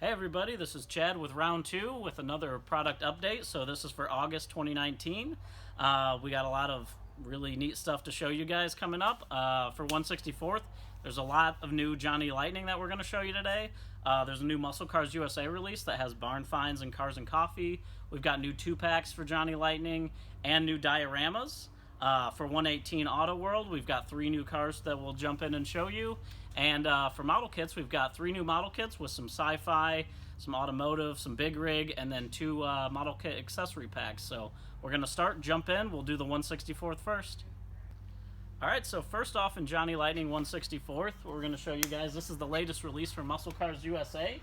Hey everybody, this is Chad with Round 2 with another product update. So this is for August 2019. We got a lot of really neat stuff to show you guys coming up. For 164th, there's a lot of new Johnny Lightning that we're going to show you today. There's a new Muscle Cars USA release that has barn finds and cars and coffee. We've got new 2-packs for Johnny Lightning and new dioramas. For 118 Auto World, we've got 3 new cars that we'll jump in and show you. And for model kits, we've got 3 new model kits with some sci-fi, some automotive, some big rig, and then 2 model kit accessory packs. So we're going to jump in. We'll do the 164th first. Alright, so first off in Johnny Lightning 164th, what we're going to show you guys, this is the latest release from Muscle Cars USA.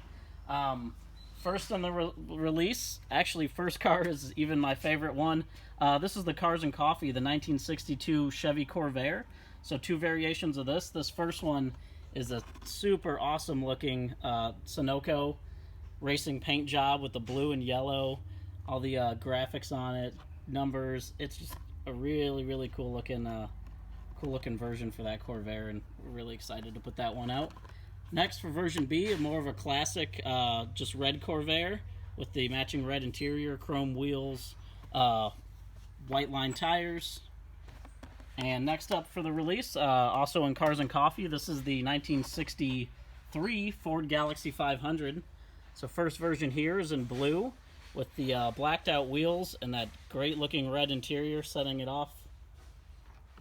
First on the release, actually first car is even my favorite one. This is the Cars and Coffee, the 1962 Chevy Corvair. So 2 variations of this. This first one is a super awesome looking Sunoco racing paint job with the blue and yellow, all the graphics on it, numbers. It's just a really cool looking version for that Corvair, and we're really excited to put that one out. Next, for version B, more of a classic, just red Corvair with the matching red interior, chrome wheels, white line tires. And next up for the release, also in Cars and Coffee, this is the 1963 Ford Galaxy 500. So first version here is in blue with the blacked out wheels and that great looking red interior setting it off.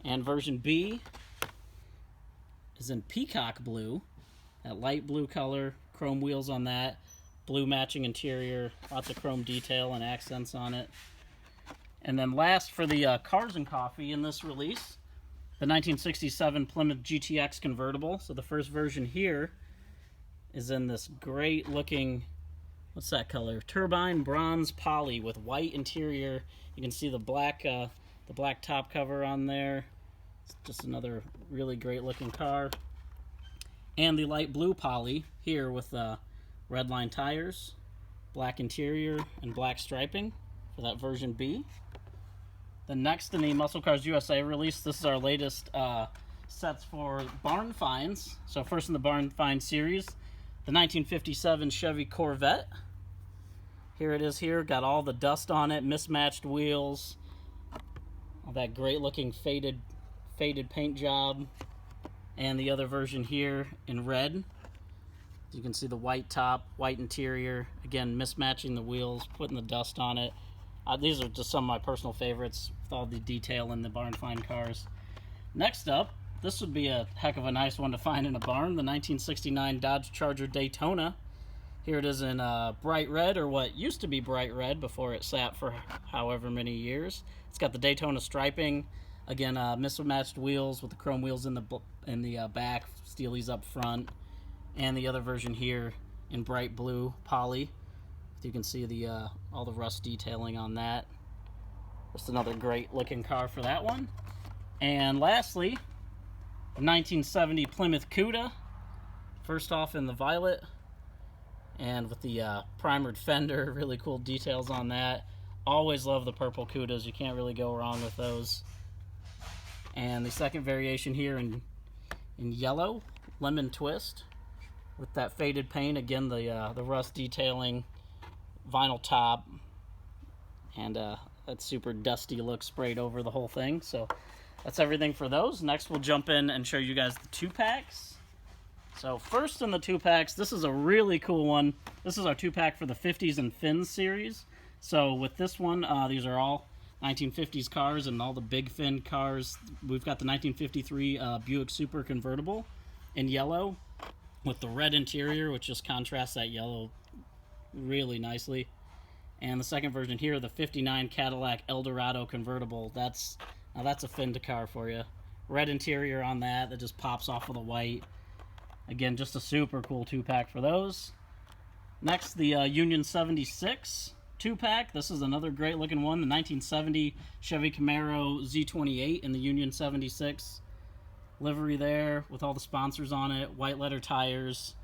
And version B is in peacock blue, that light blue color, chrome wheels on that, blue matching interior, lots of chrome detail and accents on it. And then last for the Cars and Coffee in this release, the 1967 Plymouth GTX convertible. So the first version here is in this great looking, what's that color? Turbine bronze poly with white interior. You can see the black top cover on there. It's just another really great looking car. And the light blue poly here with red line tires, black interior, and black striping for that version B. The next in the Muscle Cars USA release, this is our latest sets for barn finds. So first in the barn find series, the 1957 Chevy Corvette. Here it is here, got all the dust on it, mismatched wheels, all that great looking faded paint job. And the other version here in red. You can see the white top, white interior, again mismatching the wheels, putting the dust on it. These are just some of my personal favorites with all the detail in the barn find cars. Next up, this would be a heck of a nice one to find in a barn, the 1969 Dodge Charger Daytona. Here it is in bright red, or what used to be bright red before it sat for however many years. It's got the Daytona striping, again mismatched wheels with the chrome wheels in the back, steelies up front, and the other version here in bright blue poly. You can see the all the rust detailing on that. Just another great looking car for that one. And lastly, the 1970 Plymouth Cuda. First off in the violet, and with the primered fender, really cool details on that. Always love the purple Cudas, you can't really go wrong with those. And the second variation here in yellow, lemon twist, with that faded paint, again the rust detailing, vinyl top, and that super dusty look sprayed over the whole thing. So that's everything for those. Next we'll jump in and show you guys the 2-packs. So first in the 2-packs, this is a really cool one. This is our 2-pack for the 50s and Fins series. So with this one, these are all 1950s cars and all the big fin cars. We've got the 1953 Buick Super convertible in yellow with the red interior, which just contrasts that yellow really nicely. And the second version here, the 59 Cadillac Eldorado convertible. Now that's a fin to car for you. Red interior on that just pops off of the white. Again, just a super cool 2-pack for those. Next, the Union 76 2-pack. This is another great looking one, the 1970 Chevy Camaro Z28 in the Union 76 livery there with all the sponsors on it, white letter tires.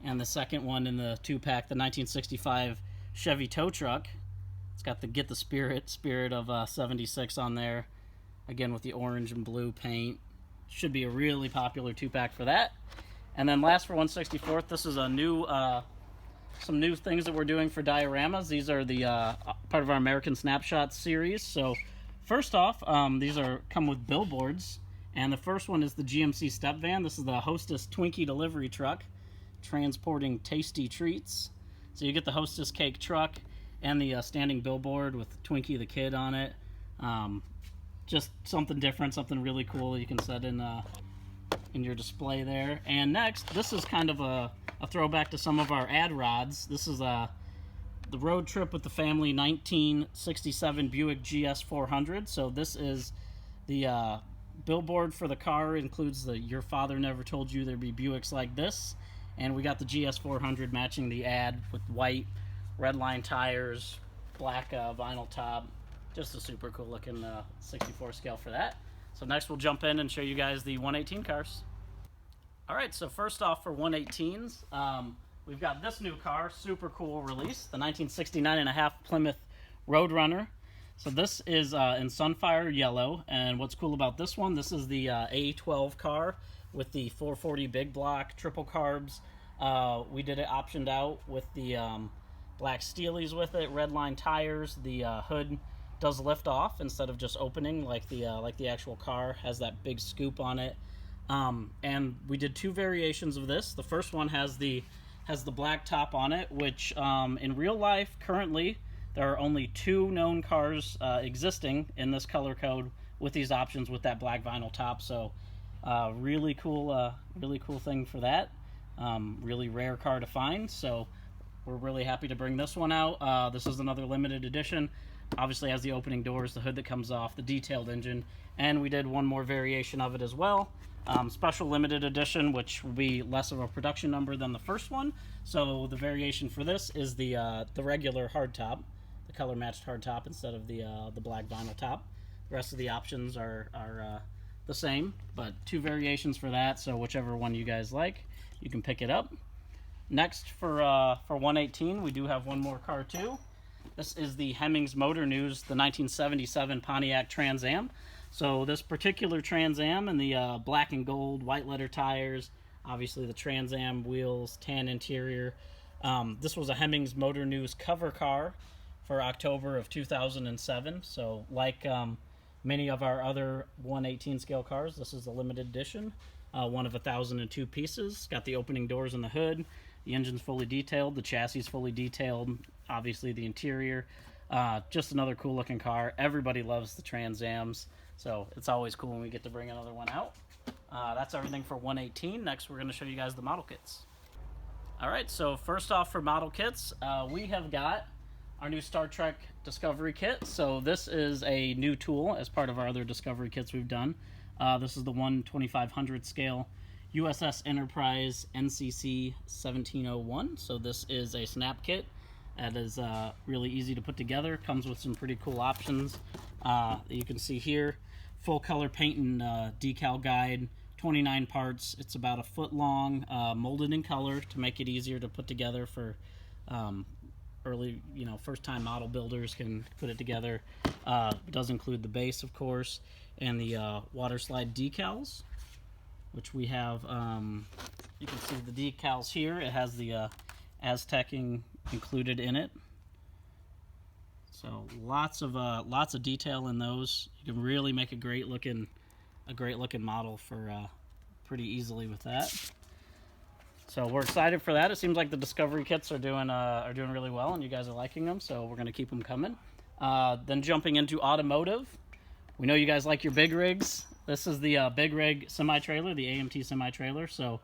And the second one in the 2-pack, the 1965 Chevy tow truck. It's got the Get the Spirit of 76 on there. Again with the orange and blue paint. Should be a really popular 2-pack for that. And then last for 164th, this is a new some new things that we're doing for dioramas. These are the part of our American Snapshots series. So first off, these come with billboards, and the first one is the GMC step van. This is the Hostess Twinkie delivery truck transporting tasty treats. So you get the Hostess cake truck and the standing billboard with Twinkie the kid on it. Just something different, something really cool you can set in your display there. And next, this is kind of a throwback to some of our ad rods. This is the road trip with the family 1967 Buick GS 400. So this is the billboard for the car, includes the "Your father never told you there'd be Buicks like this," and we got the GS 400 matching the ad with white red line tires, black vinyl top. Just a super cool looking 64 scale for that. So next we'll jump in and show you guys the 118 cars. Alright, so first off for 118s, we've got this new car, super cool release, the 1969.5 Plymouth Roadrunner. So this is in Sunfire Yellow, and what's cool about this one, this is the A12 car with the 440 big block, triple carbs. We did it optioned out with the black steelies with it, red line tires. The hood does lift off instead of just opening like the actual car, has that big scoop on it. And we did two variations of this. The first one has the black top on it, which in real life currently there are only two known cars existing in this color code with these options with that black vinyl top. So really cool thing for that. Really rare car to find. So we're really happy to bring this one out. This is another limited edition. Obviously has the opening doors, the hood that comes off, the detailed engine, and we did one more variation of it as well. Special limited edition, which will be less of a production number than the first one. So the variation for this is the regular hardtop, the color matched hardtop instead of the black vinyl top. The rest of the options are the same, but two variations for that. So whichever one you guys like, you can pick it up. Next for 118, we do have one more car too. This is the Hemmings Motor News, the 1977 Pontiac Trans Am. So this particular Trans Am in the black and gold white letter tires, obviously the Trans Am wheels, tan interior. This was a Hemmings Motor News cover car for October of 2007. So like many of our other 118 scale cars, this is a limited edition, one of 1,002 pieces. Got the opening doors and the hood. The engine's fully detailed, the chassis is fully detailed, obviously the interior. Just another cool looking car. Everybody loves the Trans Ams, so it's always cool when we get to bring another one out. That's everything for 118. Next we're going to show you guys the model kits. Alright, so first off for model kits, we have got our new Star Trek Discovery kit. So this is a new tool as part of our other Discovery kits we've done. This is the 1/2500 scale U.S.S. Enterprise NCC 1701. So this is a snap kit that is really easy to put together. Comes with some pretty cool options that you can see here. Full color paint and decal guide, 29 parts. It's about a foot long, molded in color to make it easier to put together for early, first time model builders can put it together. It does include the base, of course, and the water slide decals, which we have. You can see the decals here. It has the Aztecing included in it. So lots of detail in those. You can really make a great looking model for pretty easily with that. So we're excited for that. It seems like the Discovery kits are doing really well, and you guys are liking them. So we're going to keep them coming. Then jumping into automotive, we know you guys like your big rigs. This is the big rig semi-trailer, the AMT semi-trailer. So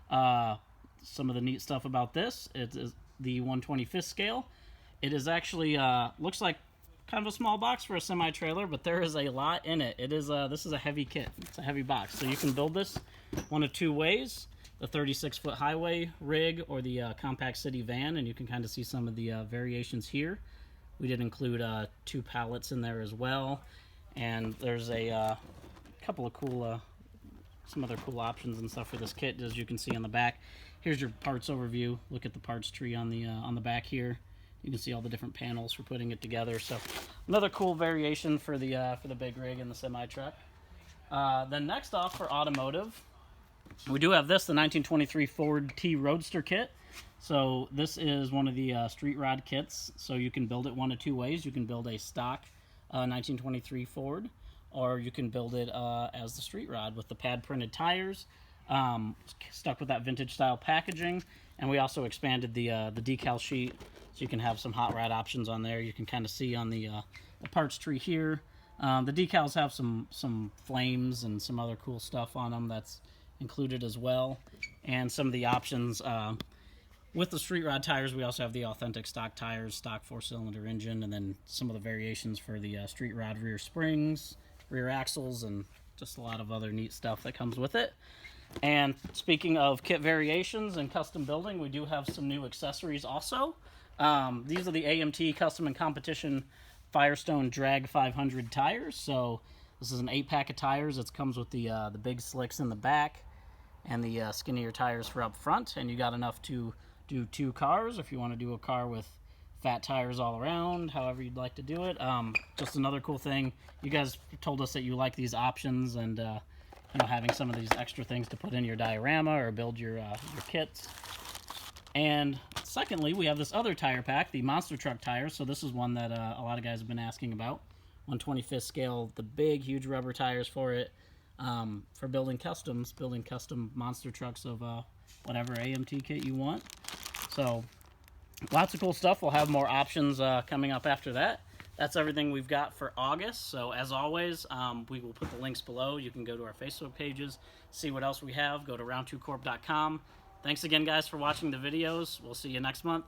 some of the neat stuff about this, it is the 1/25th scale. It is actually looks like kind of a small box for a semi-trailer, but there is a lot in it. It is this is a heavy kit. It's a heavy box. So you can build this one of two ways: the 36-foot highway rig or the compact city van, and you can kind of see some of the variations here. We did include 2 pallets in there as well, and there's a couple of cool some other cool options and stuff for this kit, as you can see on the back. Here's your parts overview. Look at the parts tree on the back here. You can see all the different panels for putting it together. So another cool variation for the big rig and the semi truck. Then next off for automotive, We do have this, the 1923 Ford T Roadster kit. So this is one of the street rod kits. So you can build it one of two ways. You can build a stock 1923 Ford, or you can build it as the street rod with the pad printed tires, stuck with that vintage style packaging. And we also expanded the decal sheet, so you can have some hot rod options on there. You can kind of see on the parts tree here. The decals have some flames and some other cool stuff on them that's included as well. And some of the options with the street rod tires, we also have the authentic stock tires, stock 4-cylinder engine, and then some of the variations for the street rod rear springs, rear axles, and just a lot of other neat stuff that comes with it. And speaking of kit variations and custom building, we do have some new accessories also. These are the AMT Custom and Competition Firestone Drag 500 tires. So this is an 8-pack of tires. It comes with the big slicks in the back and the skinnier tires for up front. And you got enough to do 2 cars if you want to do a car with fat tires all around, however you'd like to do it. Just another cool thing. You guys told us that you like these options and you know, having some of these extra things to put in your diorama or build your kits. And secondly, we have this other tire pack, the monster truck tires. So this is one that a lot of guys have been asking about. 1/25th scale, the big, huge rubber tires for it, for building custom monster trucks of whatever AMT kit you want. So lots of cool stuff. We'll have more options coming up after that. That's everything we've got for August. So as always, we will put the links below. You can go to our Facebook pages, see what else we have. Go to round2corp.com. Thanks again, guys, for watching the videos. We'll see you next month.